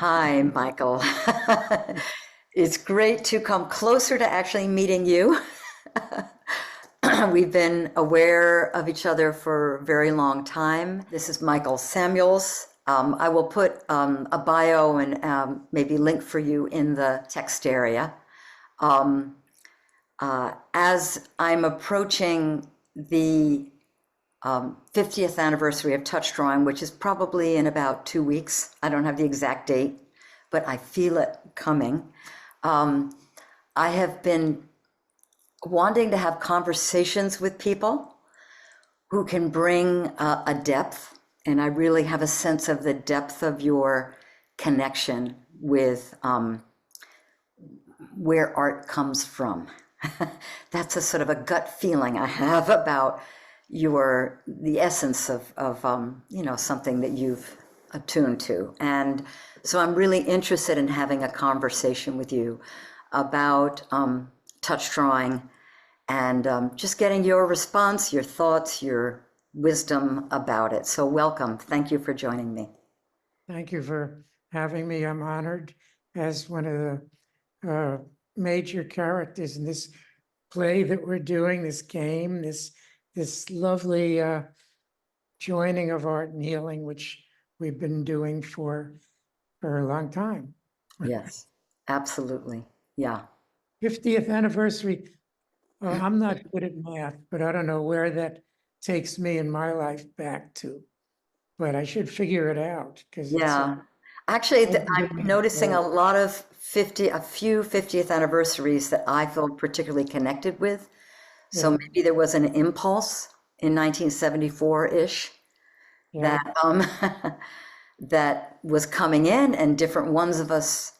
Hi, Michael. It's great to come closer to actually meeting you. We've been aware of each other for a very long time. This is Michael Samuels. I will put a bio and maybe link for you in the text area. As I'm approaching the 50th anniversary of touch drawing, which is probably in about 2 weeks. I don't have the exact date, but I feel it coming. I have been wanting to have conversations with people who can bring a depth, and I really have a sense of the depth of your connection with where art comes from. That's a sort of a gut feeling I have about the essence of something that you've attuned to. And so I'm really interested in having a conversation with you about touch drawing and just getting your response, your thoughts, your wisdom about it. So welcome. Thank you for joining me. Thank you for having me. I'm honored as one of the major characters in this play that we're doing, this game, this lovely joining of art and healing, which we've been doing for a long time. Yes, absolutely. Yeah. 50th anniversary. I'm not good at math, but I don't know where that takes me in my life back to. But I should figure it out because Yeah. Actually, I'm noticing a few 50th anniversaries that I feel particularly connected with. So Yeah. maybe there was an impulse in 1974-ish Yeah. that that was coming in, and different ones of us,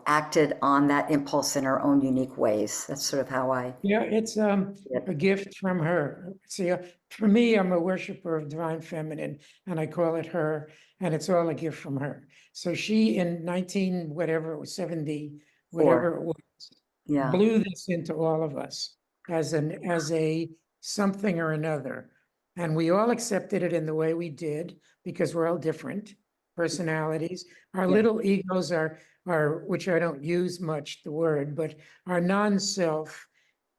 acted on that impulse in our own unique ways. That's sort of how I. Yeah, it's a gift from her. See, for me, I'm a worshiper of divine feminine, and I call it her, and it's all a gift from her. So she, in 19 whatever it was, 70 whatever it was, Yeah. blew this into all of us as a something or another, and we all accepted it in the way we did because we're all different personalities. Our Yeah. little egos are which I don't use much the word, but our non-self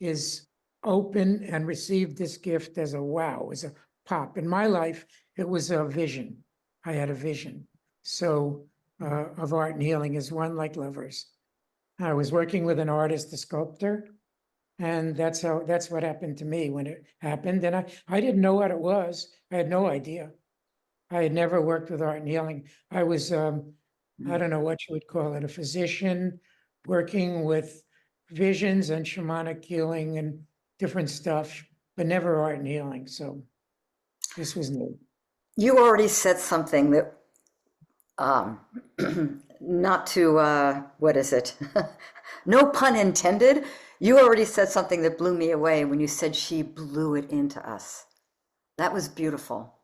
is open and received this gift as a wow, as a pop. In my life, it was a vision. I had a vision. So of art and healing as one like lovers. I was working with an artist, a sculptor, and that's what happened to me when it happened. And I didn't know what it was. I had no idea. I had never worked with art and healing. I was I don't know what you would call it, a physician working with visions and shamanic healing and different stuff, but never art and healing. So this was new. You already said something that, not to, what is it? No pun intended. You already said something that blew me away when you said she blew it into us. That was beautiful.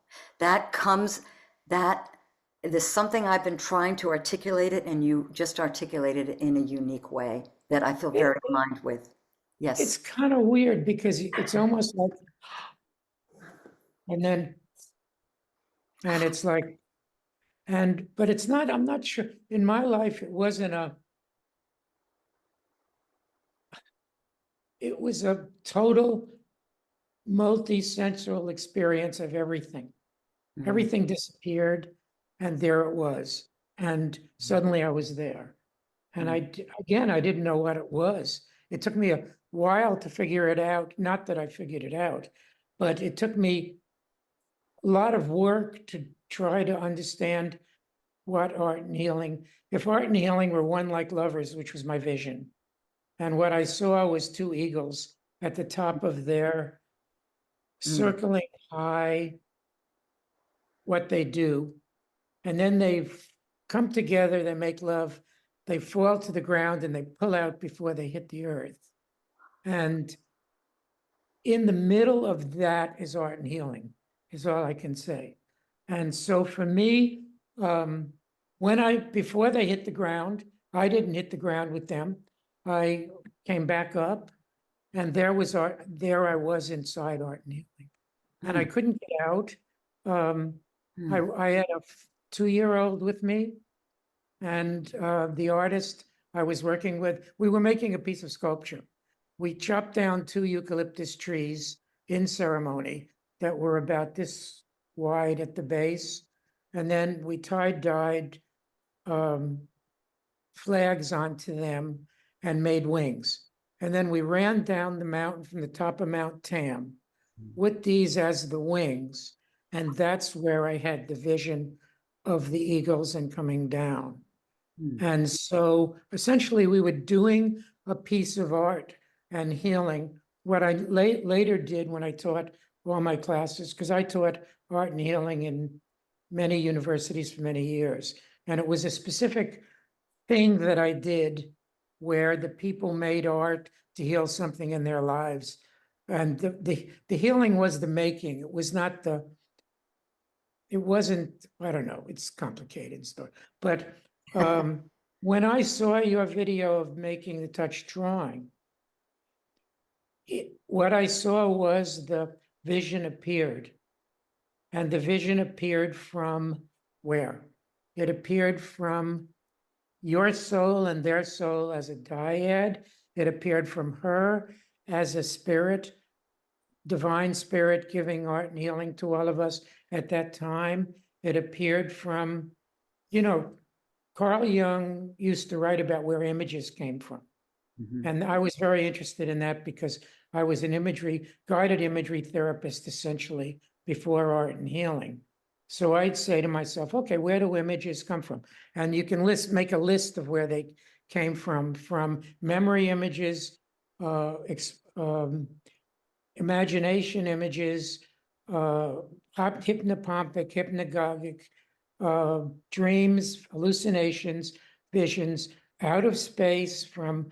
There's something I've been trying to articulate it, and you just articulated it in a unique way that I feel very aligned with. It's Yes. kind of weird because it's almost like, and it's like, but it's not, I'm not sure. In my life, it was a total multi-sensual experience of everything. Everything disappeared, and there it was. And suddenly I was there. And I didn't know what it was. It took me a while to figure it out. Not that I figured it out, but it took me a lot of work to try to understand what art and healing, if art and healing were one like lovers, which was my vision. And what I saw was two eagles at the top of their circling high, what they do. And then they come together, they make love, they fall to the ground and they pull out before they hit the earth. And in the middle of that is art and healing, is all I can say. And so for me, before they hit the ground, I didn't hit the ground with them. I came back up, and there I was inside art and healing. And I couldn't get out. I had a 2-year-old with me, And the artist I was working with, we were making a piece of sculpture. We chopped down 2 eucalyptus trees in ceremony that were about this wide at the base. And then we dyed flags onto them and made wings. And then we ran down the mountain from the top of Mount Tam with these as the wings. And that's where I had the vision of the eagles and coming down. And so essentially we were doing a piece of art and healing. What I later did when I taught all my classes, because I taught art and healing in many universities for many years. And it was a specific thing that I did where the people made art to heal something in their lives. And the healing was the making. It was not it wasn't, I don't know, it's complicated stuff. But when I saw your video of making the touch drawing, what I saw was the vision appeared. And the vision appeared from where? It appeared from your soul and their soul as a dyad. It appeared from her as a spirit, divine spirit giving art and healing to all of us at that time. It appeared from, Carl Jung used to write about where images came from. And I was very interested in that because I was an guided imagery therapist, essentially, before art and healing. So I'd say to myself, okay, where do images come from? And you can make a list of where they came from memory images, imagination images, hypnopompic, hypnagogic, dreams, hallucinations, visions, out of space, from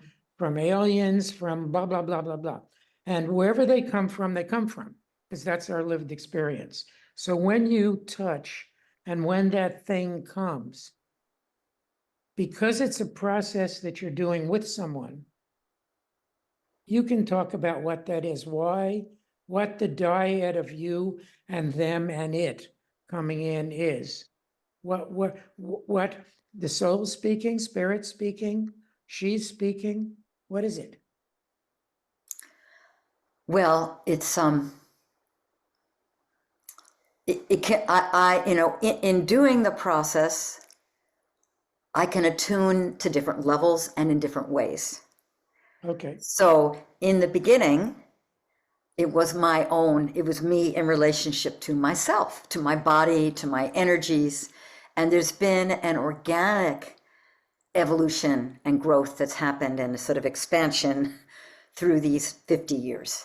aliens, from blah, blah, blah, blah, blah. And wherever they come from, because that's our lived experience. So when you touch and when that thing comes, because it's a process that you're doing with someone, you can talk about what that is, what the dyad of you and them and it coming in is. What the soul speaking, spirit speaking, she's speaking, what is it? Well, it's it can in doing the process, I can attune to different levels and in different ways. Okay. So in the beginning, it was me in relationship to myself, to my body, to my energies. And there's been an organic evolution and growth that's happened and a sort of expansion through these 50 years.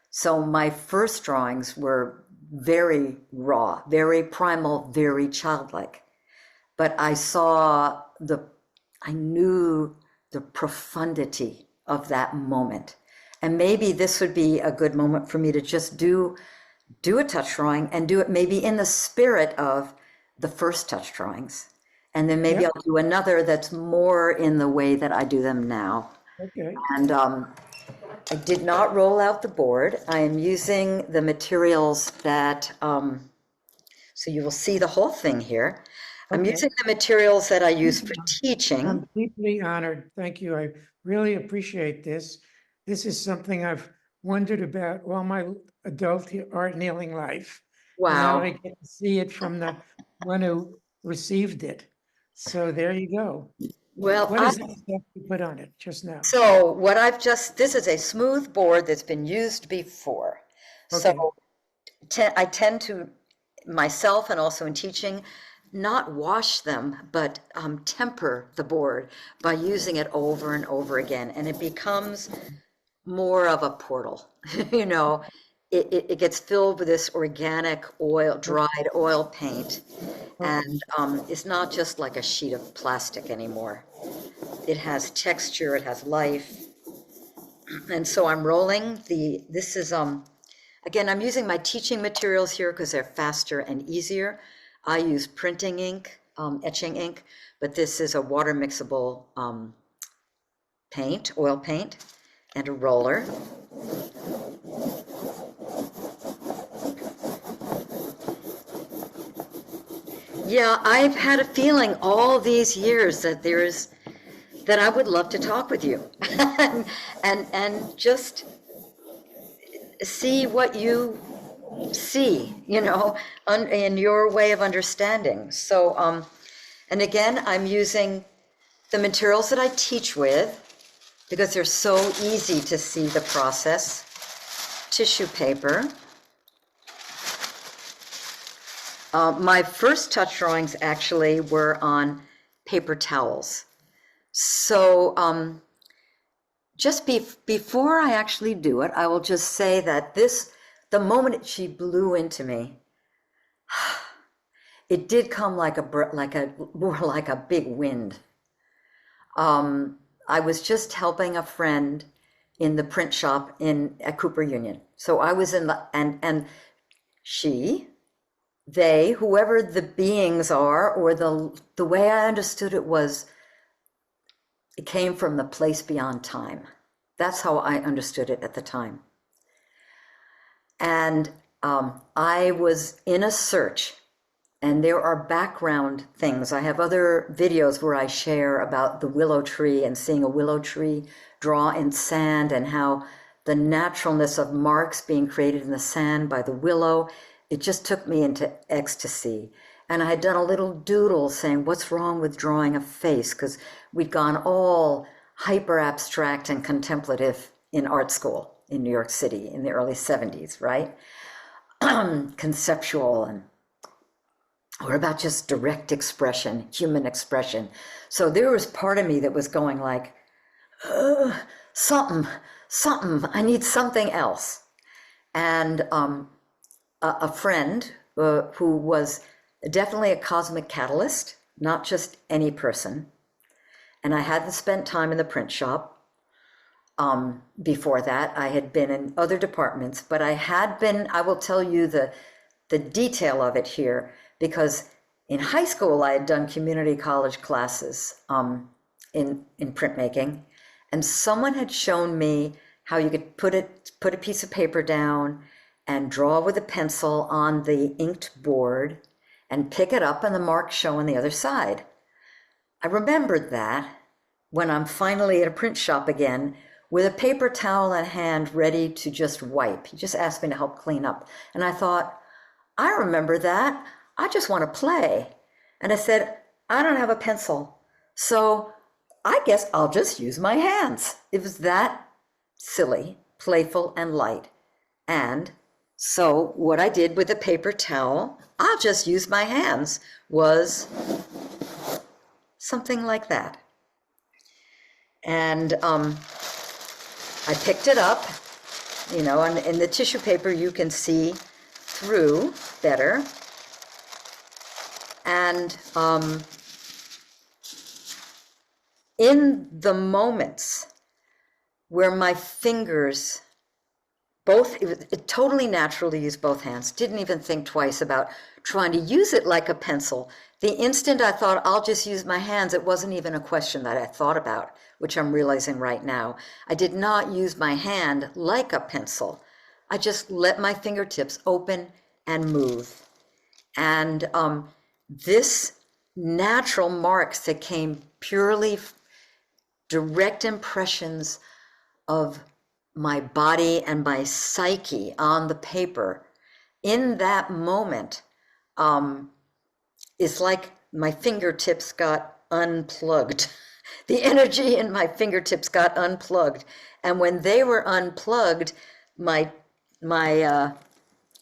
So my first drawings were very raw, very primal, very childlike. But I knew the profundity of that moment. And maybe this would be a good moment for me to just do a touch drawing and do it maybe in the spirit of the first touch drawings. And then maybe I'll do another that's more in the way that I do them now. Okay. And I did not roll out the board. I am using the materials that, so you will see the whole thing here. I'm using the materials that I use for teaching. I'm deeply honored. Thank you. I really appreciate this. This is something I've wondered about all my adult art and healing life. Now I get to see it from the one who received it. So there you go. Well, what is that stuff you put on it just now? So this is a smooth board that's been used before. Okay. So I tend to, myself and also in teaching, not wash them, but temper the board by using it over and over again. And it becomes more of a portal, it gets filled with this organic oil, dried oil paint. And it's not just like a sheet of plastic anymore. It has texture, it has life. And so I'm rolling this is, again, I'm using my teaching materials here because they're faster and easier. I use printing ink, etching ink, but this is a water mixable paint, oil paint, and a roller. Yeah, I've had a feeling all these years that that I would love to talk with you and just see what you see, in your way of understanding. So, and again, I'm using the materials that I teach with because they're so easy to see the process. Tissue paper. My first touch drawings actually were on paper towels. So just before I actually do it, I will just say that the moment she blew into me, it did come like more like a big wind. I was just helping a friend in the print shop at Cooper Union. So I was in and they, whoever the beings are, or the way I understood it was, it came from the place beyond time. That's how I understood it at the time. And I was in a search, and there are background things. I have other videos where I share about the willow tree and seeing a willow tree draw in sand and how the naturalness of marks being created in the sand by the willow, it just took me into ecstasy. And I had done a little doodle saying, what's wrong with drawing a face? Because we'd gone all hyper abstract and contemplative in art school in New York City in the early 70s, right? Conceptual and or about just direct expression, human expression. So there was part of me that was going like, something, I need something else. And a friend who was definitely a cosmic catalyst, not just any person. And I hadn't spent time in the print shop. Before that, I had been in other departments, but I will tell you the detail of it here, because in high school, I had done community college classes in printmaking, and someone had shown me how you could put a piece of paper down and draw with a pencil on the inked board and pick it up and the marks show on the other side. I remembered that when I'm finally at a print shop again with a paper towel in hand ready to just wipe. He just asked me to help clean up. And I thought, I remember that. I just want to play. And I said, I don't have a pencil, so I guess I'll just use my hands. It was that silly, playful, and light. And so what I did with a paper towel, I'll just use my hands, was something like that. And I picked it up, and in the tissue paper you can see through better. And in the moments where my fingers, it was totally natural to use both hands, didn't even think twice about trying to use it like a pencil. The instant I thought, I'll just use my hands, it wasn't even a question that I thought about, which I'm realizing right now. I did not use my hand like a pencil. I just let my fingertips open and move. And this natural marks that came purely direct impressions of my body and my psyche on the paper in that moment, it's like my fingertips got unplugged. The energy in my fingertips got unplugged. And when they were unplugged, I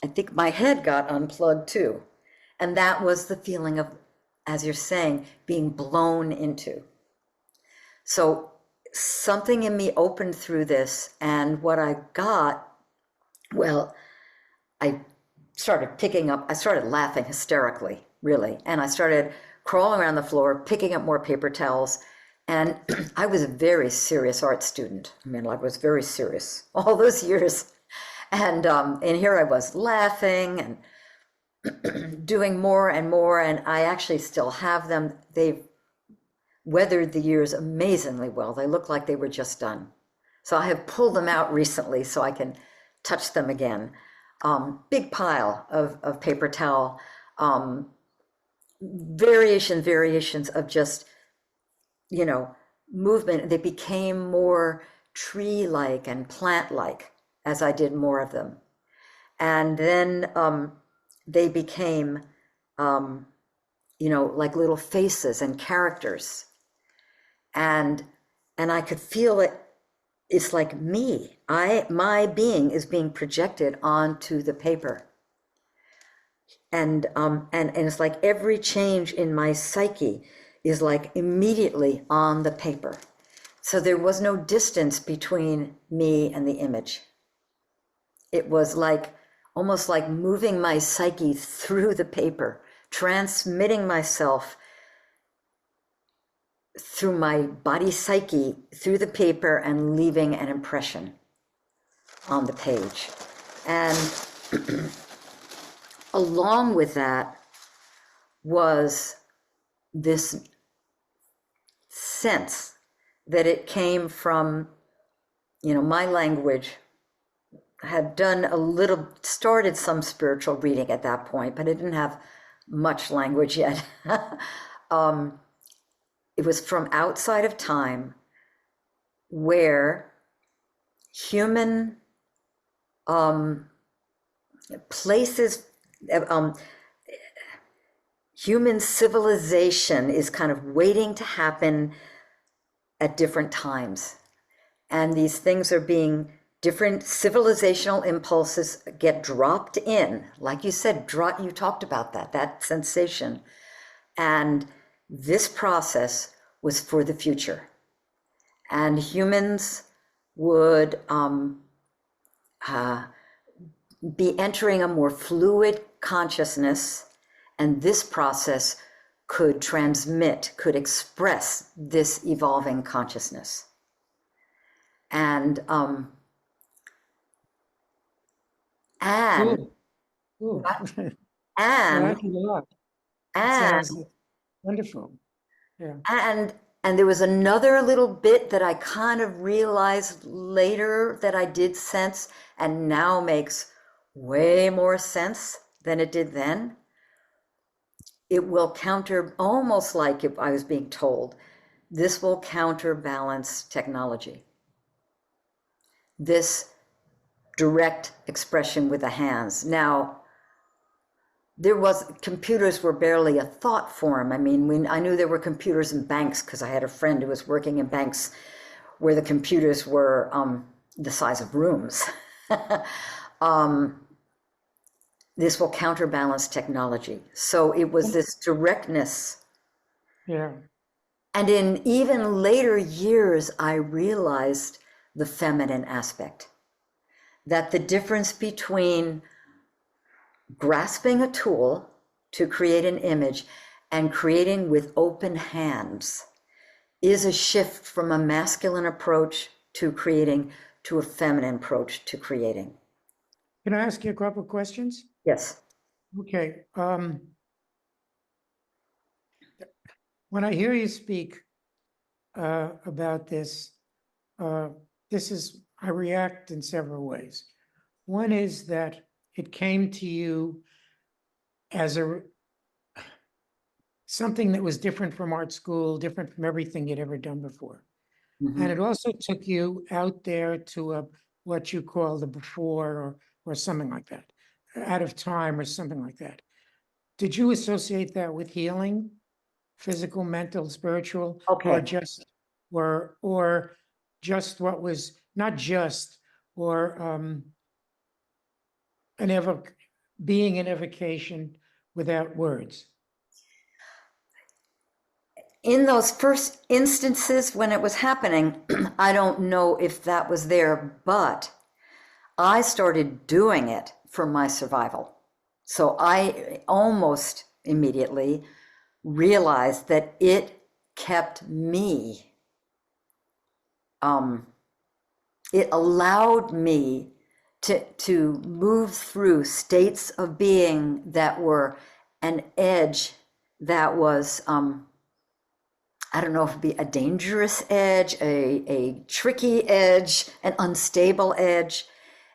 think my head got unplugged too. And that was the feeling of, as you're saying, being blown into. So something in me opened through this, and what I got, well, I started laughing hysterically, really. And I started crawling around the floor, picking up more paper towels. And I was a very serious art student. I mean, I was very serious all those years. And here I was laughing and doing more and more. And I actually still have them. They've weathered the years amazingly well. They look like they were just done. So I have pulled them out recently so I can touch them again. Big pile of paper towel. variations of just, you know, movement. They became more tree-like and plant-like as I did more of them. And then they became, you know, like little faces and characters. And I could feel it. It's like me. My being is being projected onto the paper. And it's like every change in my psyche is like immediately on the paper. So there was no distance between me and the image. It was like almost like moving my psyche through the paper, transmitting myself through my body psyche through the paper and leaving an impression on the page. And along with that was this sense that it came from, you know, my language. I had done a little, started some spiritual reading at that point, but I didn't have much language yet. It was from outside of time, where human places, human civilization is kind of waiting to happen at different times. And these things are being, different civilizational impulses get dropped in. Like you said, you talked about that sensation. And this process was for the future. And humans would be entering a more fluid consciousness, and this process could transmit, could express this evolving consciousness. And Cool. Cool. I like it a lot. It sounds wonderful. Yeah. And there was another little bit that I kind of realized later that I did sense, and now makes way more sense than it did then. It will counter, almost like if I was being told, this will counterbalance technology. This direct expression with the hands. Now, computers were barely a thought form. I mean, I knew there were computers in banks because I had a friend who was working in banks where the computers were the size of rooms. This will counterbalance technology. So it was this directness. Yeah. And in even later years, I realized the feminine aspect. That the difference between grasping a tool to create an image and creating with open hands is a shift from a masculine approach to creating to a feminine approach to creating. Can I ask you a couple of questions? Yes. Okay. When I hear you speak about this, I react in several ways. One is that it came to you as something that was different from art school, different from everything you'd ever done before. Mm-hmm. And it also took you out there to what you call the before, or something like that, out of time or something like that. Did you associate that with healing, physical, mental, spiritual, Okay. or just what was not just, or being an evocation without words? In those first instances when it was happening, I don't know if that was there, but I started doing it for my survival. So I almost immediately realized that it kept me, it allowed me to move through states of being that were an edge that was, I don't know if it'd be a dangerous edge, a tricky edge, an unstable edge,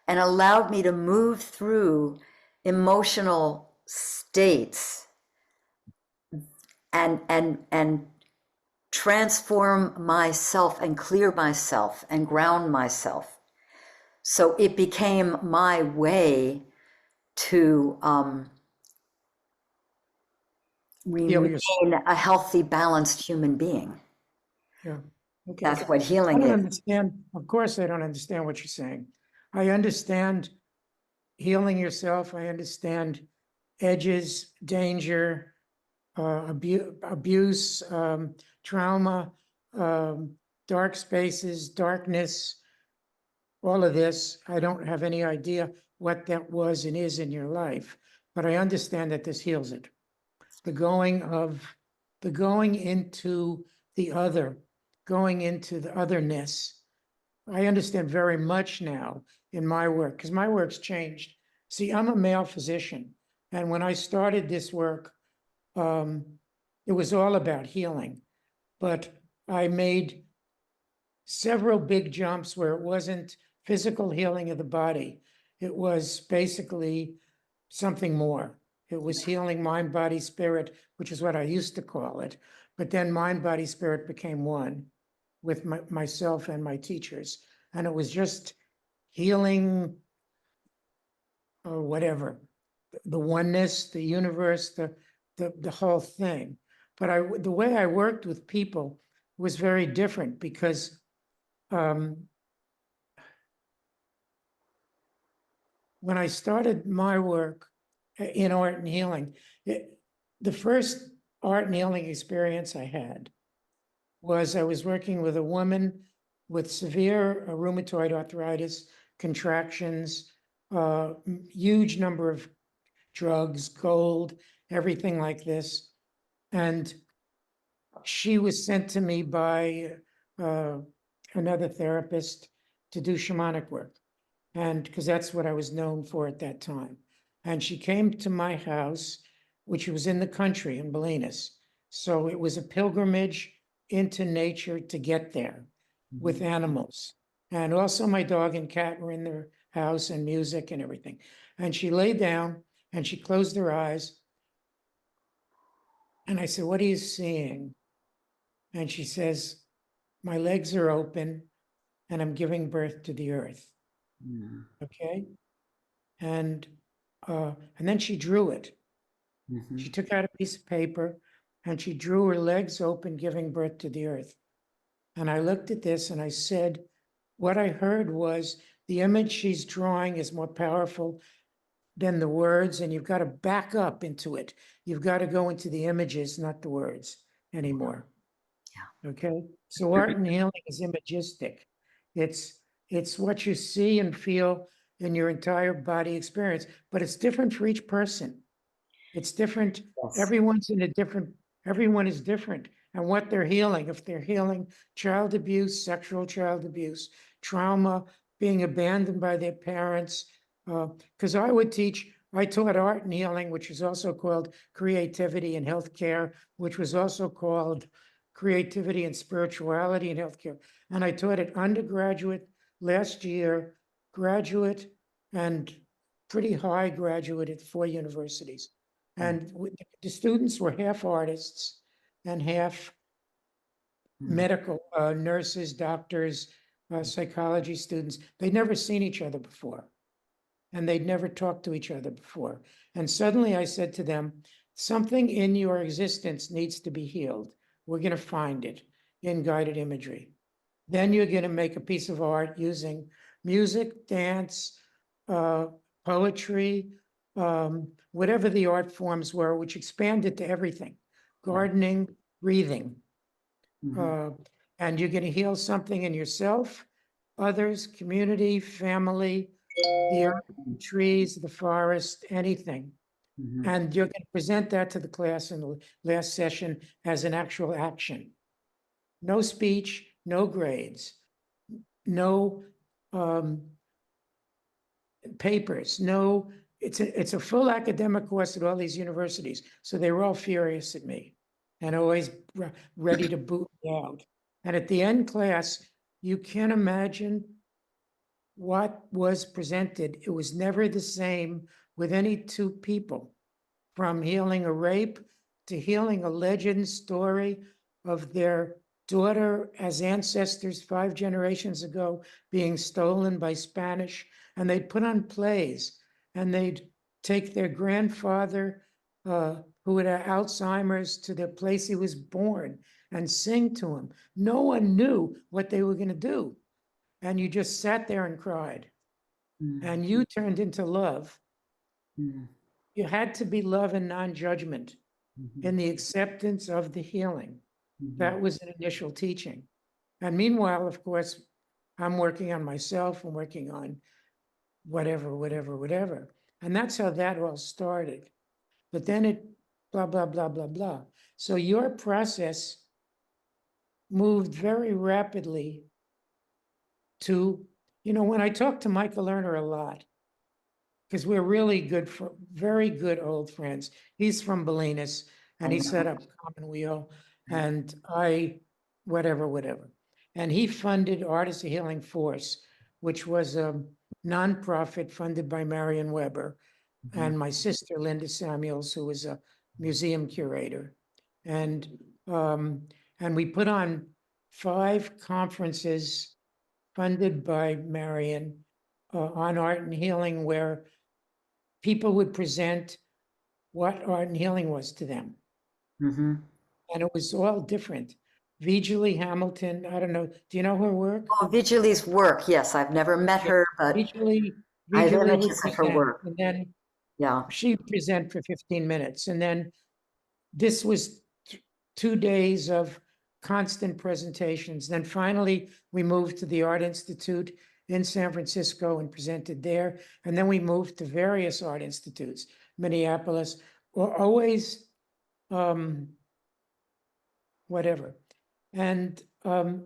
and allowed me to move through emotional states and transform myself and clear myself and ground myself. So it became my way to Heal remain yourself. a healthy, balanced human being. Yeah. Okay. That's what I healing don't is. understand. Of course, I don't understand what you're saying. I understand healing yourself. I understand edges, danger, abuse, trauma, dark spaces, darkness, all of this. I don't have any idea what that was and is in your life, but I understand that this heals it. The going into the other, going into the otherness. I understand very much now in my work, because my work's changed. See, I'm a male physician, and when I started this work, it was all about healing, but I made several big jumps where it wasn't physical healing of the body. It was basically something more. It was healing mind, body, spirit, which is what I used to call it. But then mind, body, spirit became one with myself and my teachers. And it was just healing or whatever, the oneness, the universe, the whole thing. But the way I worked with people was very different because when I started my work in art and healing, the first art and healing experience I had was I was working with a woman with severe rheumatoid arthritis, contractions, huge number of drugs, gold, everything like this. And she was sent to me by another therapist to do shamanic work. And because that's what I was known for at that time. And she came to my house, which was in the country in Bolinas. So it was a pilgrimage into nature to get there with animals. And also my dog and cat were in their house and music and everything. And she lay down and she closed her eyes. And I said, "What are you seeing?" And she says, "My legs are open and I'm giving birth to the earth." Okay. And then she drew it. She took out a piece of paper and she drew her legs open, giving birth to the earth. And I looked at this and I said, what I heard was the image she's drawing is more powerful than the words, and you've got to back up into it. You've got to go into the images, not the words anymore. Yeah. Okay. So art and healing is imagistic. It's what you see and feel in your entire body experience, but it's different for each person. It's different. Yes. Everyone is different. And what they're healing, if they're healing child abuse, sexual child abuse, trauma, being abandoned by their parents. Because I taught art and healing, which is also called creativity and healthcare, which was also called creativity and spirituality in healthcare. And I taught it undergraduate last year, graduate, and pretty high graduate at 4 universities. And the students were half artists and half medical nurses, doctors, psychology students. They'd never seen each other before, and they'd never talked to each other before. And suddenly I said to them, something in your existence needs to be healed. We're going to find it in guided imagery. Then you're going to make a piece of art using music, dance, poetry, whatever the art forms were, which expanded to everything, gardening, breathing. And you're going to heal something in yourself, others, community, family, the earth, the trees, the forest, anything. And you're going to present that to the class in the last session as an actual action. No speech, no grades, no papers, no, it's a full academic course at all these universities. So they were all furious at me and always ready to boot me out. And at the end class, you can't imagine what was presented. It was never the same with any two people, from healing a rape to healing a legend story of their daughter as ancestors 5 generations ago being stolen by Spanish. And they'd put on plays, and they'd take their grandfather, who had Alzheimer's, to the place he was born and sing to him. No one knew what they were going to do. And you just sat there and cried. And you turned into love. You had to be love and non-judgment in the acceptance of the healing. That was an initial teaching. And meanwhile, of course, I'm working on myself, I'm working on whatever. And that's how that all started. But then it blah, blah, blah, blah, blah. So your process moved very rapidly to, when I talk to Michael Lerner a lot, because we're really good, very good old friends. He's from Bolinas, and he set up Commonweal, and whatever. And he funded Artists of Healing Force, which was a nonprofit funded by Marion Weber and my sister, Linda Samuels, who was a museum curator. And we put on 5 conferences funded by Marion on art and healing, where people would present what art and healing was to them. And it was all different. Vijay Hamilton, I don't know, do you know her work? Oh, Vigili's work, yes. I've never met her, but Vijay I have would images of her present, work. and then Yeah. she'd present for 15 minutes. And then this was 2 days of constant presentations. Then finally, we moved to the Art Institute in San Francisco and presented there. And then we moved to various art institutes, Minneapolis, or always whatever. And the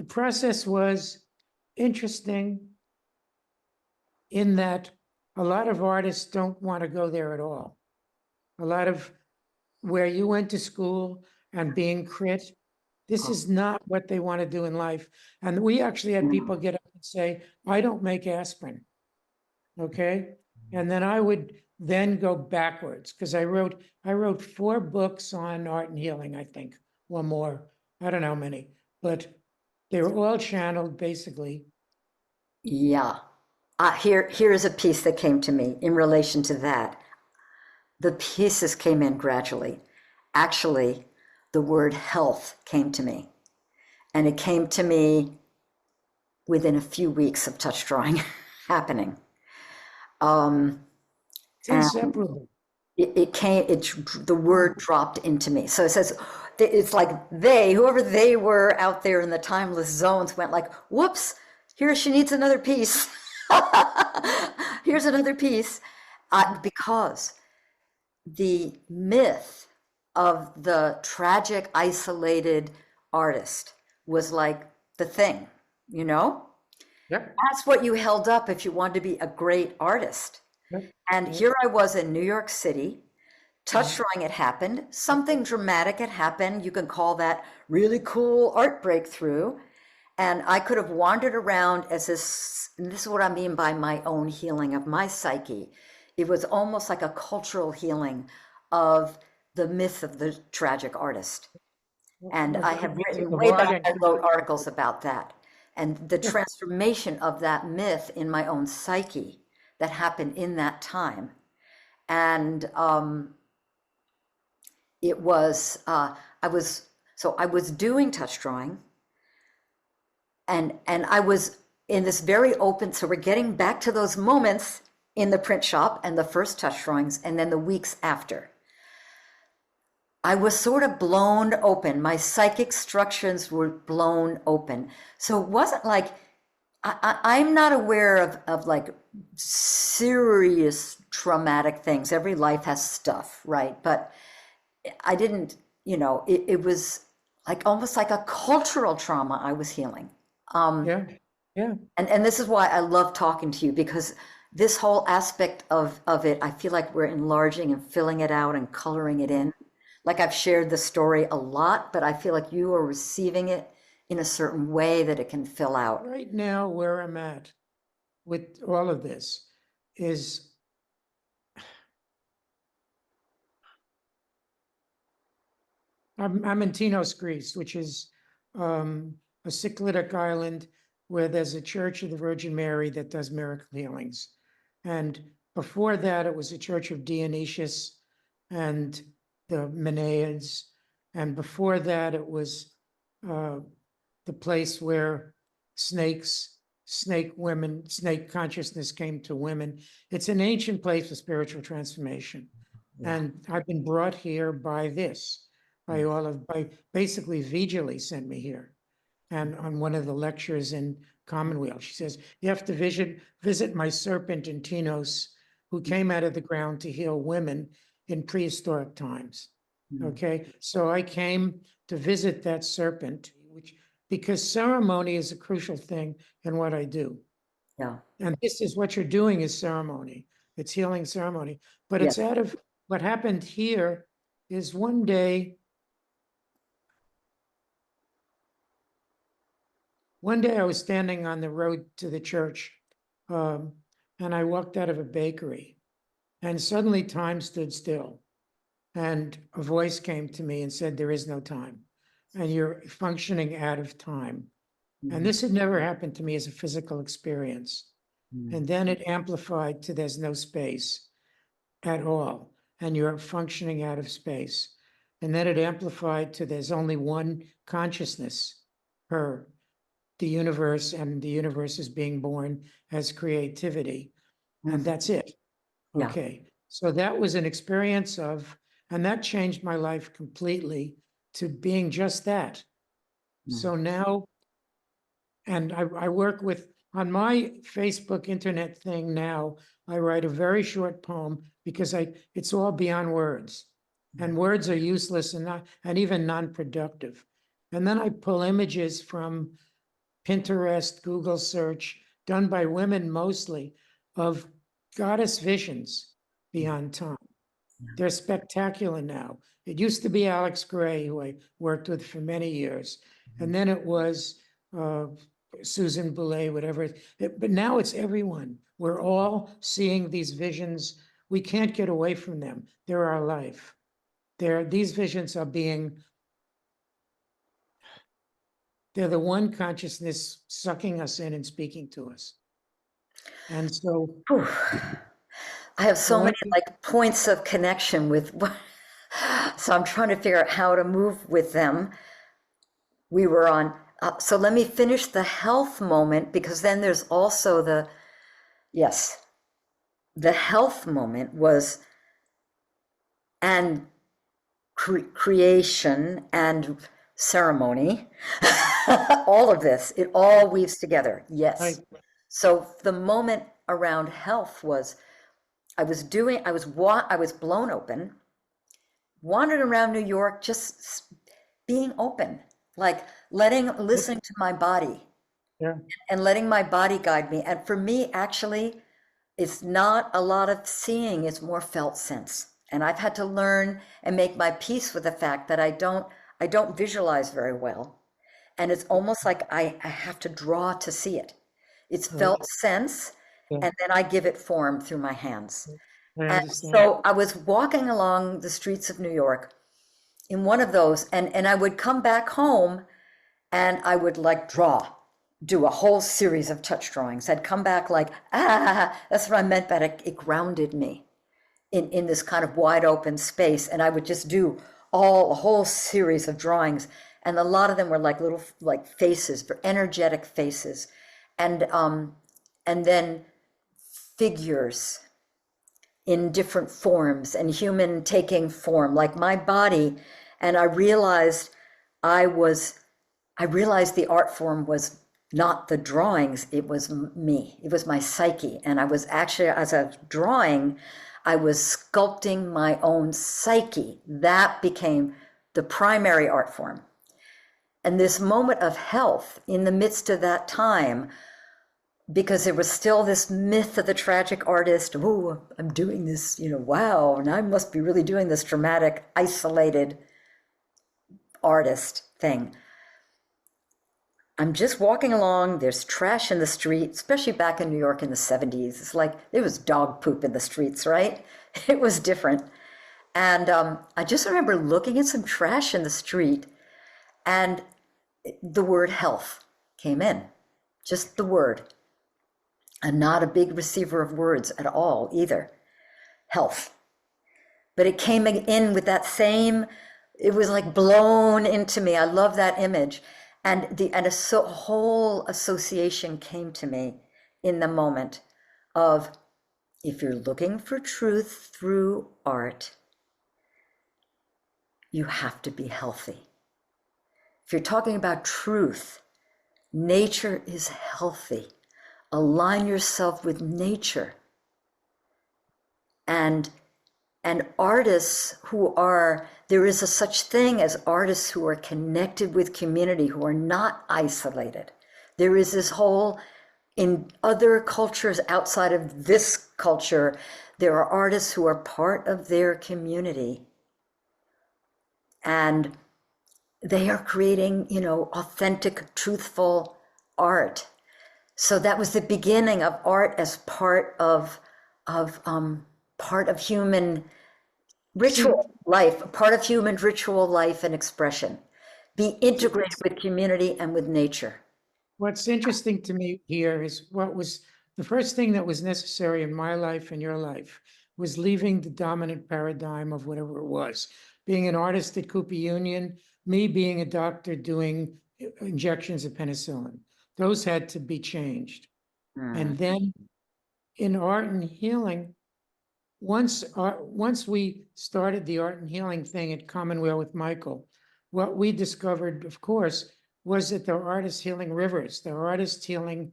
process was interesting in that a lot of artists don't want to go there at all. A lot of where you went to school and being crit, this is not what they want to do in life. And we actually had people get up and say, I don't make aspirin. Okay. And then I would then go backwards, because I wrote 4 books on art and healing, I think, or more. I don't know how many, but they were all channeled basically. Yeah. Here's a piece that came to me in relation to that. The pieces came in gradually. Actually, the word health came to me. And it came to me within a few weeks of touch drawing happening. It's inseparable. The word dropped into me. So it says, it's like whoever they were out there in the timeless zones went like, whoops, here she needs another piece. Here's another piece. Because the myth of the tragic, isolated artist was like the thing, Yep. That's what you held up if you wanted to be a great artist. Yep. And here I was in New York City, touch drawing had happened, something dramatic had happened. You can call that really cool art breakthrough. And I could have wandered around as this, and this is what I mean by my own healing of my psyche. It was almost like a cultural healing of the myth of the tragic artist. And I have written way back, I wrote articles about that. And the transformation of that myth in my own psyche that happened in that time. And it was, I was doing touch drawing, and I was in this very open, so we're getting back to those moments in the print shop and the first touch drawings, and then the weeks after. I was sort of blown open. My psychic structures were blown open. So it wasn't like, I'm not aware of like serious traumatic things. Every life has stuff, right? But I didn't, it was like almost like a cultural trauma I was healing. Yeah. And this is why I love talking to you, because this whole aspect of it, I feel like we're enlarging and filling it out and coloring it in. Like I've shared the story a lot, but I feel like you are receiving it in a certain way that it can fill out. Right now, where I'm at with all of this is I'm in Tinos, Greece, which is a Cyclitic island where there's a Church of the Virgin Mary that does miracle healings. And before that, it was a Church of Dionysius and the Menaids. And before that, it was the place where snake consciousness came to women. It's an ancient place of spiritual transformation. Yeah. And I've been brought here by basically Vijali sent me here. And on one of the lectures in Commonweal, she says, you have to visit my serpent in Tinos, who came out of the ground to heal women in prehistoric times. Okay, so I came to visit that serpent, because ceremony is a crucial thing in what I do. Yeah. And this is what you're doing is ceremony. It's healing ceremony. But it's Yes. out of what happened here is one day I was standing on the road to the church, and I walked out of a bakery, and suddenly time stood still. And a voice came to me and said, there is no time, and you're functioning out of time. And this had never happened to me as a physical experience. And then it amplified to there's no space at all, and you're functioning out of space. And then it amplified to there's only one consciousness, her, the universe, and the universe is being born as creativity. And that's it. Yeah. Okay. So that was an experience of, and that changed my life completely to being just that. So now, and I work with, on my Facebook internet thing now, I write a very short poem because it's all beyond words. And words are useless and even non-productive. And then I pull images from Pinterest, Google search, done by women mostly, of goddess visions beyond time. They're spectacular now. It used to be Alex Gray, who I worked with for many years. And then it was Susan Boulay, whatever. But now it's everyone. We're all seeing these visions. We can't get away from them. They're our life. These visions are they're the one consciousness sucking us in and speaking to us. And so Whew. I have so many like points of connection with, so I'm trying to figure out how to move with them. We were on, so let me finish the health moment, because then there's also the health moment was, and creation and ceremony, all of this, it all weaves together. Yes. Right. So the moment around health was, I was blown open, wandered around New York, just being open, like listening to my body, and letting my body guide me. And for me, actually, it's not a lot of seeing, it's more felt sense. And I've had to learn and make my peace with the fact that I don't visualize very well. And it's almost like I have to draw to see it. It's felt sense, and then I give it form through my hands. And so I was walking along the streets of New York in one of those, and I would come back home and I would like do a whole series of touch drawings. I'd come back like, that's what I meant by it. It grounded me in this kind of wide open space. And I would just do a whole series of drawings. And a lot of them were like little like faces, energetic faces. And then figures in different forms and human taking form, like my body. And I realized the art form was not the drawings, it was me, it was my psyche. And I was actually, as a drawing, I was sculpting my own psyche. That became the primary art form. And this moment of health in the midst of that time, because there was still this myth of the tragic artist, oh, I'm doing this, wow, and I must be really doing this dramatic, isolated artist thing. I'm just walking along, there's trash in the street, especially back in New York in the 70s. It's like there was dog poop in the streets, right? It was different. And I just remember looking at some trash in the street, and the word health came in, just the word. I'm not a big receiver of words at all either. Health. But it came in with that same, it was like blown into me. I love that image. And a whole association came to me in the moment of, if you're looking for truth through art, you have to be healthy. If you're talking about truth, nature is healthy. Align yourself with nature. And artists who are, there is a such thing as artists who are connected with community, who are not isolated. There is this whole, in other cultures outside of this culture, there are artists who are part of their community. And they are creating, authentic, truthful art. So that was the beginning of art as part of human ritual life, part of human ritual life and expression. Be integrated with community and with nature. What's interesting to me here is what was the first thing that was necessary in my life and your life was leaving the dominant paradigm of whatever it was. Being an artist at Cooper Union, me being a doctor doing injections of penicillin. Those had to be changed. And then in art and healing, once we started the art and healing thing at Commonweal with Michael, what we discovered, of course, was that there are artists healing rivers, there are artists healing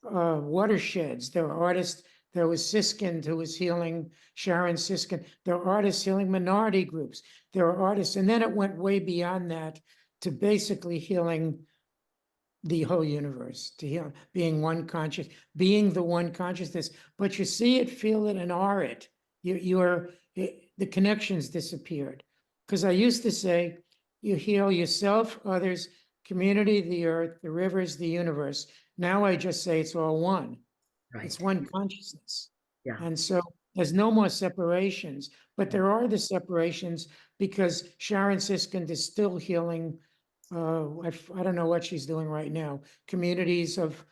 watersheds, there are artists, there was Siskind who was healing, Sharon Siskind, there are artists healing minority groups, there are artists, and then it went way beyond that to basically healing the whole universe, to heal, being one conscious, being the one consciousness. But you see it, feel it, and are it. The connections disappeared. Because I used to say, you heal yourself, others, community, the earth, the rivers, the universe. Now I just say it's all one. Right. It's one consciousness. Yeah. And so there's no more separations, but there are the separations because Sharon Siskind is still healing. I don't know what she's doing right now. Communities of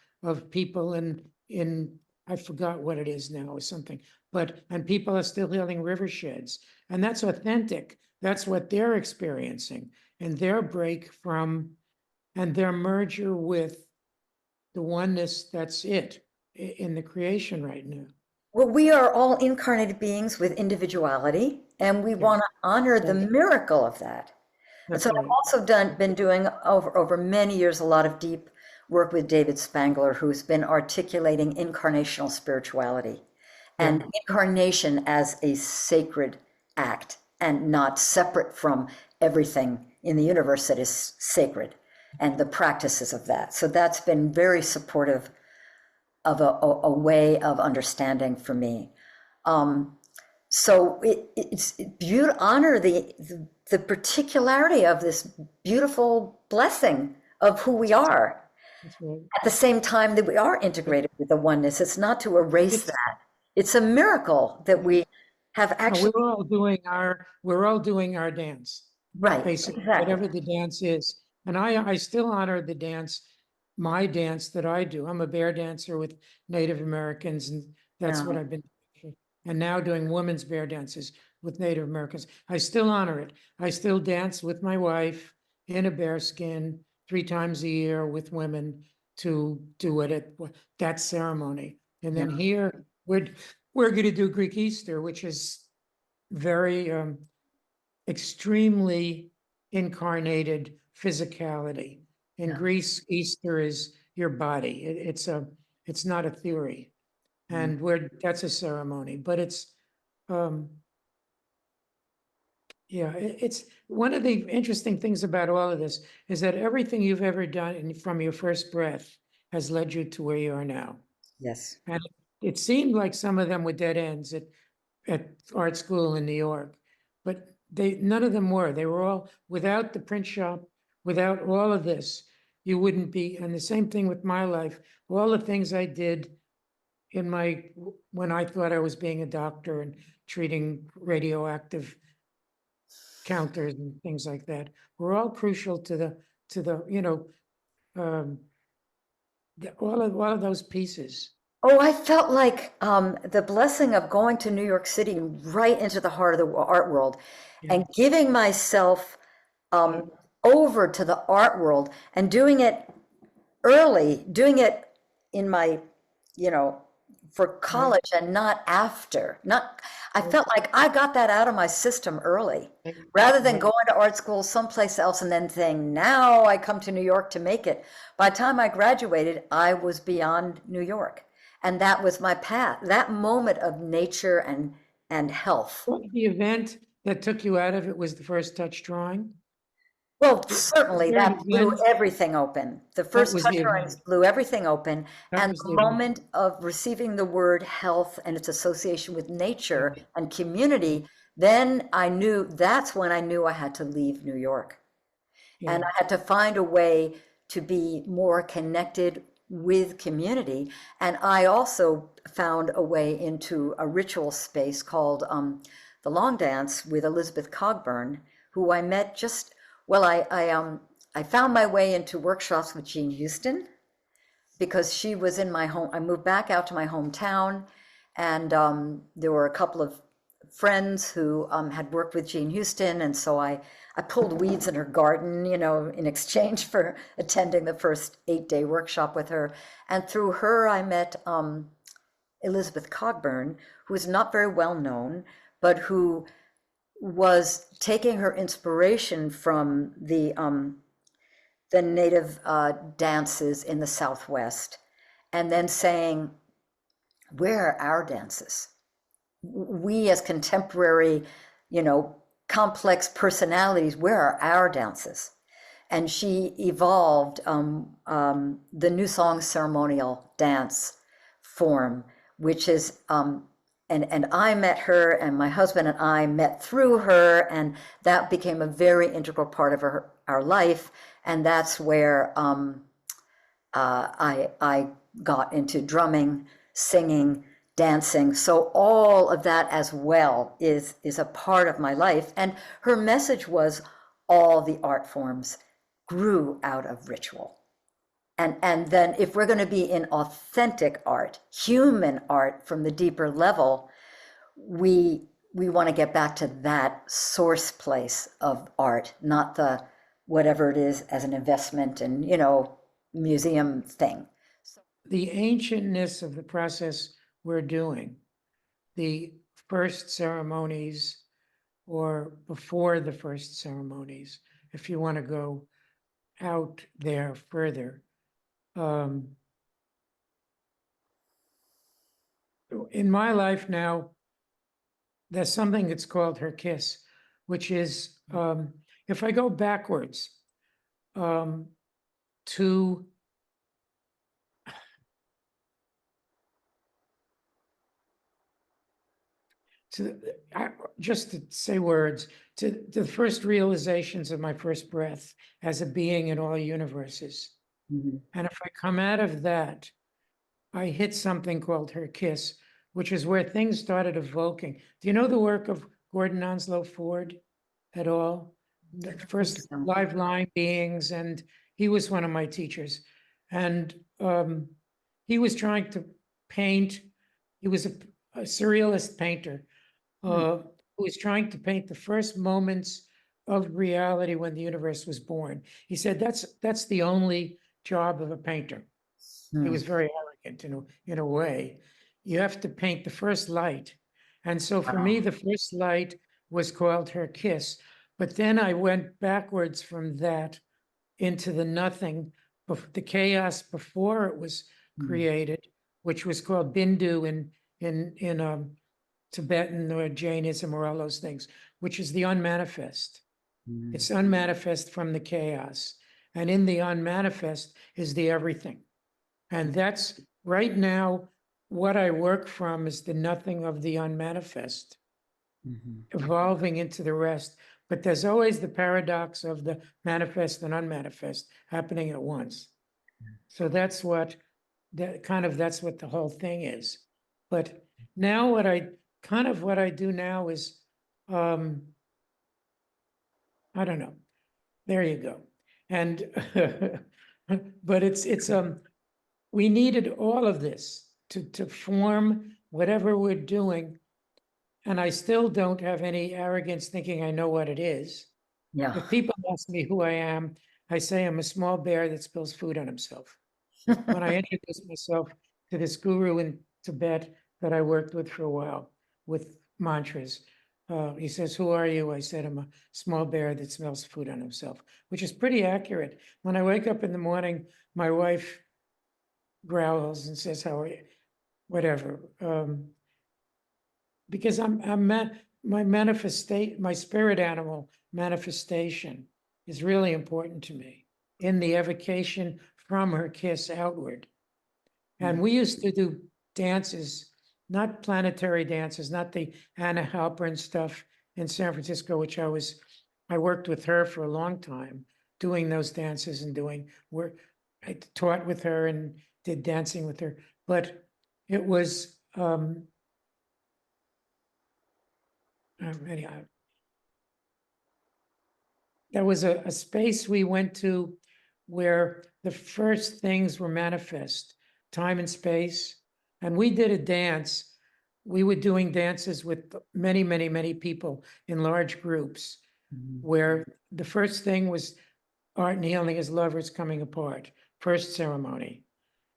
people in I forgot what it is now or something. And people are still healing riversheds, and that's authentic. That's what they're experiencing, and their break from, and their merger with the oneness. That's it in the creation right now. Well, we are all incarnated beings with individuality, and we want to honor the miracle of that. And so I've also been doing over many years a lot of deep work with David Spangler, who's been articulating incarnational spirituality and incarnation as a sacred act and not separate from everything in the universe that is sacred and the practices of that. So that's been very supportive of a way of understanding for me. So it's beautiful, honor the particularity of this beautiful blessing of who we are. Right. At the same time that we are integrated with the oneness. It's not to erase that. It's a miracle that we have actually. We're all doing our dance. Right, basically, exactly. whatever the dance is. And I still honor the dance, my dance that I do. I'm a bear dancer with Native Americans, and that's what I've been doing. And now doing women's bear dances with Native Americans. I still honor it. I still dance with my wife in a bear skin 3 times a year with women to do it at that ceremony. And then here we're going to do Greek Easter, which is very extremely incarnated physicality. In Greece, Easter is your body. It's not a theory, and that's a ceremony. But it's it's one of the interesting things about all of this is that everything you've ever done from your first breath has led you to where you are now. Yes. And it seemed like some of them were dead ends at art school in New York, but none of them were. They were all, without the print shop, without all of this, you wouldn't be. And the same thing with my life. All the things I did when I thought I was being a doctor and treating radioactive counters and things like that were all crucial to the, you know, all of those pieces. Oh, I felt like the blessing of going to New York City right into the heart of the art world Yeah. and giving myself over to the art world and doing it early, doing it in my, you know, for college and not after. Not, I felt like I got that out of my system early, rather than going to art school someplace else and then saying, now I come to New York to make it. By the time I graduated, I was beyond New York. And that was my path, that moment of nature and health. The event that took you out of it was the first touch drawing? Well, Was certainly there an that blew event? everything open. The That first was touch the drawings event. blew everything open. That And was the the event. moment of receiving the word health and its association with nature and community, then I knew, that's when I knew I had to leave New York. And Yeah. I had to find a way to be more connected with community. And I also found a way into a ritual space called the Long Dance with Elizabeth Cogburn, who I met just, well, I found my way into workshops with Jean Houston because she was in my home. I moved back out to my hometown, and there were a couple of friends who had worked with Jean Houston, and so I pulled weeds in her garden, you know, in exchange for attending the first 8-day workshop with her. And through her, I met Elizabeth Cogburn, who is not very well known, but who was taking her inspiration from the native dances in the Southwest, and then saying, where are our dances? We as contemporary, you know, complex personalities, where are our dances? And she evolved the New Song ceremonial dance form, which is, and I met her, and my husband and I met through her, and that became a very integral part of our life. And that's where I got into drumming, singing, dancing. So all of that as well is a part of my life. And her message was all the art forms grew out of ritual. And then if we're going to be in authentic art, human art from the deeper level, we want to get back to that source place of art, not the whatever it is as an investment and, you know, museum thing. The ancientness of the process we're doing, the first ceremonies or before the first ceremonies, if you want to go out there further. In my life now, there's something that's called her kiss, which is if I go backwards to just to say words, to the first realizations of my first breath as a being in all universes. Mm-hmm. And if I come out of that, I hit something called her kiss, which is where things started evoking. Do you know the work of Gordon Onslow Ford at all? The first live line beings, and he was one of my teachers. And he was trying to paint, he was a surrealist painter who was trying to paint the first moments of reality when the universe was born. He said that's the only job of a painter. He was very arrogant in a way. You have to paint the first light. And so for me, the first light was called her kiss. But then I went backwards from that into the nothing, the chaos before it was created, which was called Bindu in Tibetan or Jainism or all those things, which is the unmanifest. It's unmanifest from the chaos. And in the unmanifest is the everything. And that's right now what I work from is the nothing of the unmanifest, evolving into the rest. But there's always the paradox of the manifest and unmanifest happening at once. So that's what that's what the whole thing is. But now what I do now is I don't know. There you go. And, but we needed all of this to form whatever we're doing. And I still don't have any arrogance thinking I know what it is. Yeah. If people ask me who I am, I say I'm a small bear that spills food on himself. When I introduced myself to this guru in Tibet that I worked with for a while with mantras, he says, "Who are you?" I said, "I'm a small bear that smells food on himself," which is pretty accurate. When I wake up in the morning, my wife growls and says, "How are you?" Whatever. Because my spirit animal manifestation is really important to me in the evocation from her kiss outward. And we used to do dances, not planetary dances, not the Anna Halpern stuff in San Francisco, which I worked with her for a long time, doing those dances and doing work. I taught with her and did dancing with her, but it was, anyhow, there was a space we went to where the first things were manifest, time and space. And we did a dance. We were doing dances with many, many, many people in large groups, where the first thing was art and healing as lovers coming apart, first ceremony.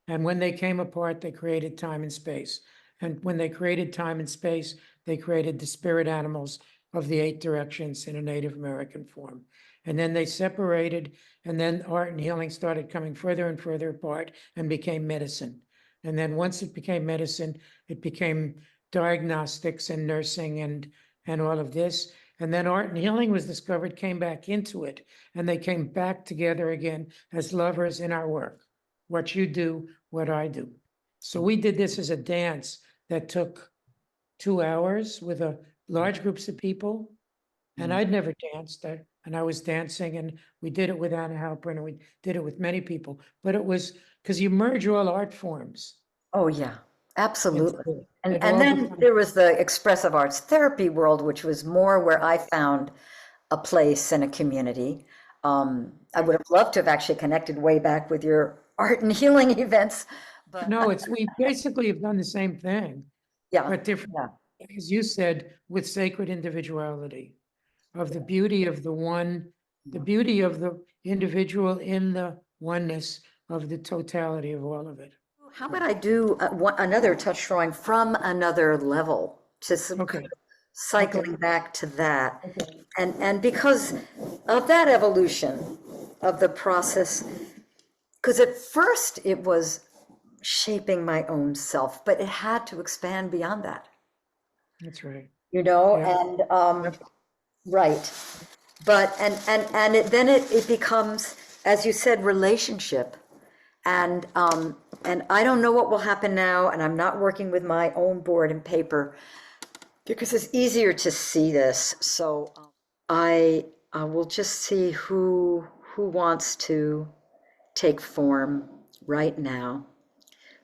And when they came apart, they created time and space. And when they created time and space, they created the spirit animals of the 8 directions in a Native American form. And then they separated, and then art and healing started coming further and further apart and became medicine. And then once it became medicine, it became diagnostics and nursing and all of this. And then art and healing was discovered, came back into it, and they came back together again as lovers in our work. What you do, what I do. So we did this as a dance that took 2 hours with large groups of people. And I'd never danced, and I was dancing, and we did it with Anna Halpern, and we did it with many people. But it was because you merge all art forms. Oh, yeah, absolutely. into it. And It and all then becomes, there was the expressive arts therapy world, which was more where I found a place and a community. I would have loved to have actually connected way back with your art and healing events, but no, we basically have done the same thing, yeah, but different, yeah, as you said, with sacred individuality, of the beauty of the one, the beauty of the individual in the oneness of the totality of all of it. how about I do another touch drawing from another level, just kind Okay, of cycling back to that. okay. And because of that evolution of the process, because at first it was shaping my own self, but it had to expand beyond that, That's right. you know, Yeah. and Yep. right. But then it becomes, as you said, relationship. And I don't know what will happen now, and I'm not working with my own board and paper because it's easier to see this. So I will just see who wants to take form right now.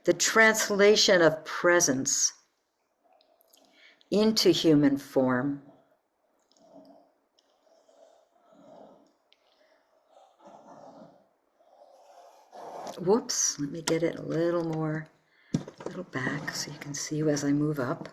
The translation of presence into human form. Whoops, let me get it a little back so you can see you as I move up.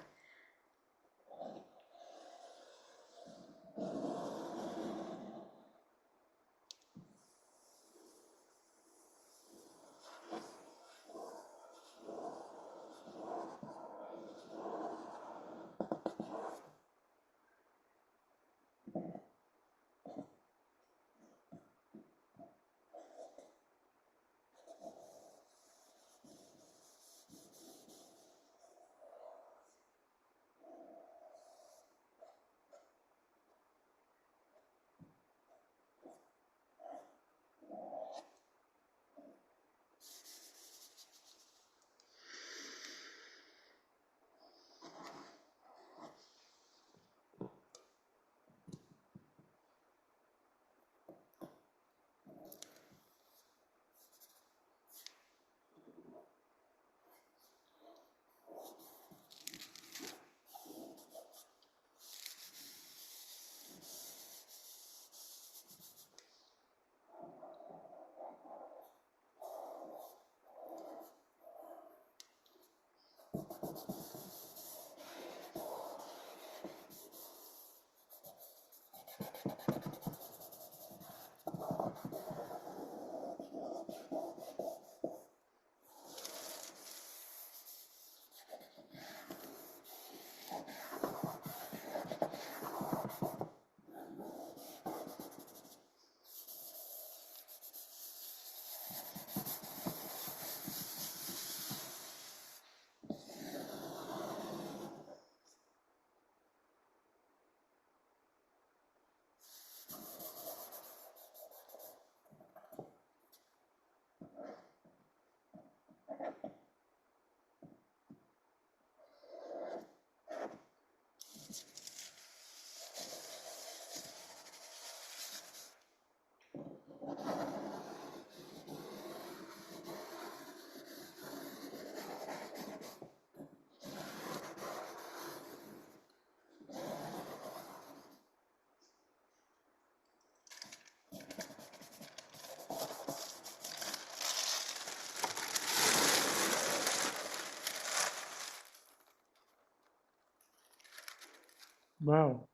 Wow.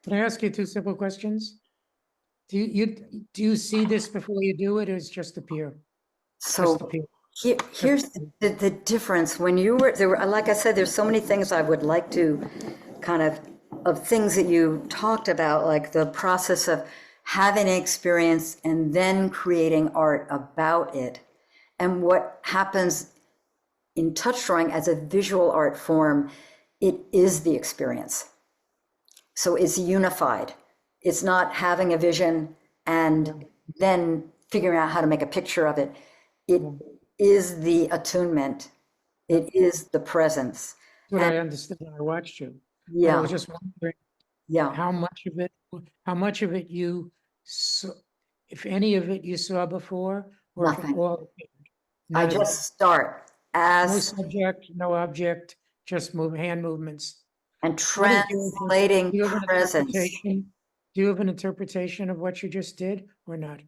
Can I ask you two simple questions? Do you see this before you do it, or it's just appear? Just So appear. here's the difference. When you were there, like I said, there's so many things I would like to kind of things that you talked about, like the process of having an experience and then creating art about it. And what happens in touch drawing as a visual art form, it is the experience. So it's unified. It's not having a vision and then figuring out how to make a picture of it. It is the attunement. It is the presence. What And I understood when I watched you. But I yeah, was just wondering yeah, how much of it you saw, if any of it you saw before, or if it nothing. all appeared? I None of it. just start No as subject, no object, just hand movements. and What is translating do you have an presence. interpretation? Do you have an interpretation of what you just did or not?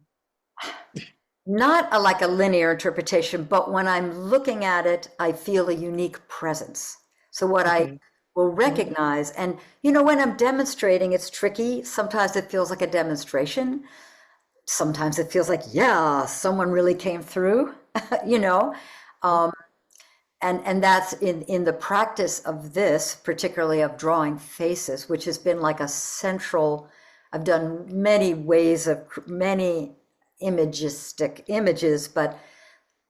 Not like a linear interpretation, but when I'm looking at it, I feel a unique presence. So what I Okay. will recognize, and when I'm demonstrating, it's tricky. Sometimes it feels like a demonstration. Sometimes it feels like, yeah, someone really came through, you know. And that's in the practice of this, particularly of drawing faces, which has been like a central. I've done many ways of many imagistic images, but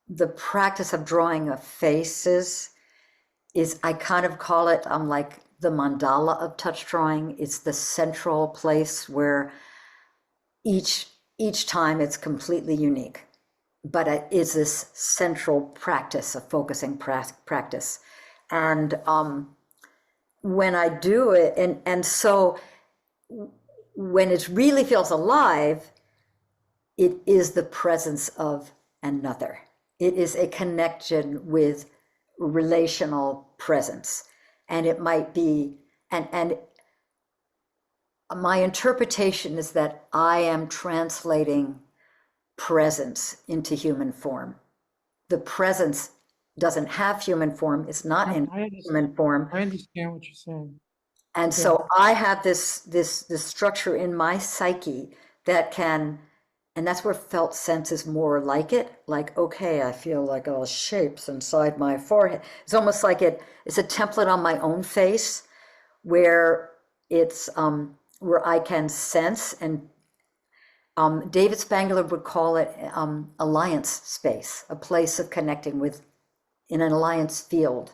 the practice of drawing of faces is, I kind of call it, I'm like the mandala of touch drawing. It's the central place where each time it's completely unique, but it is this central practice of focusing practice. And when I do it, and so when it really feels alive, it is the presence of another. It is a connection with relational presence. And it might be, and my interpretation is that I am translating presence into human form. The presence doesn't have human form, it's not in human form. I understand what you're saying. And Yeah. so I have this structure in my psyche that can, and that's where felt sense is more like it. Like, okay, I feel like all shapes inside my forehead. It's almost like it's a template on my own face where it's where I can sense, and David Spangler would call it alliance space, a place of connecting with, in an alliance field,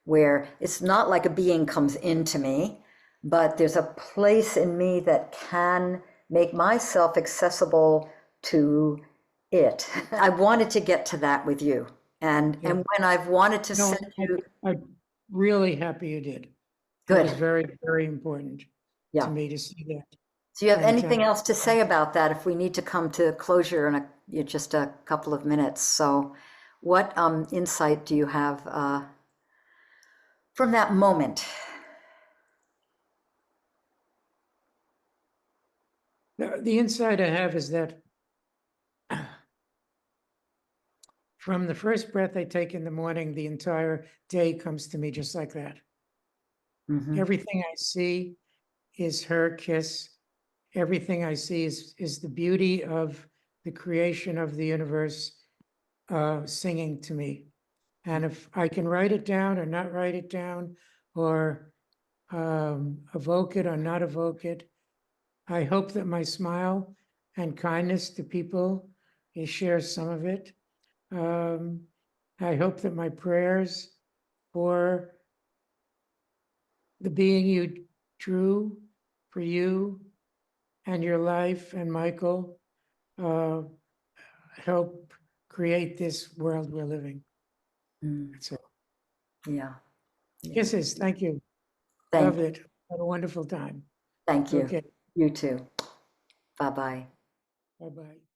where it's not like a being comes into me, but there's a place in me that can make myself accessible to it. I wanted to get to that with you. And Yeah. when I've wanted to No, send you, I'm really happy you did. It was good, very, very important to yeah. me to see that. Do you have And anything else to say about that if we need to come to closure in just a couple of minutes? So what insight do you have from that moment? the insight I have is that from the first breath I take in the morning, the entire day comes to me just like that. Mhm. Everything I see is her kiss. Everything I see is the beauty of the creation of the universe singing to me. And if I can write it down or not write it down, or evoke it or not evoke it, I hope that my smile and kindness to people shares some of it. I hope that my prayers for the being you drew for you and your life and Michael help create this world we're living. Mm, That's all. yeah. Yeah. Kisses. Thank you. Thank Love it. Had a wonderful time. Thank you. Okay. You too. Bye-bye. Bye-bye.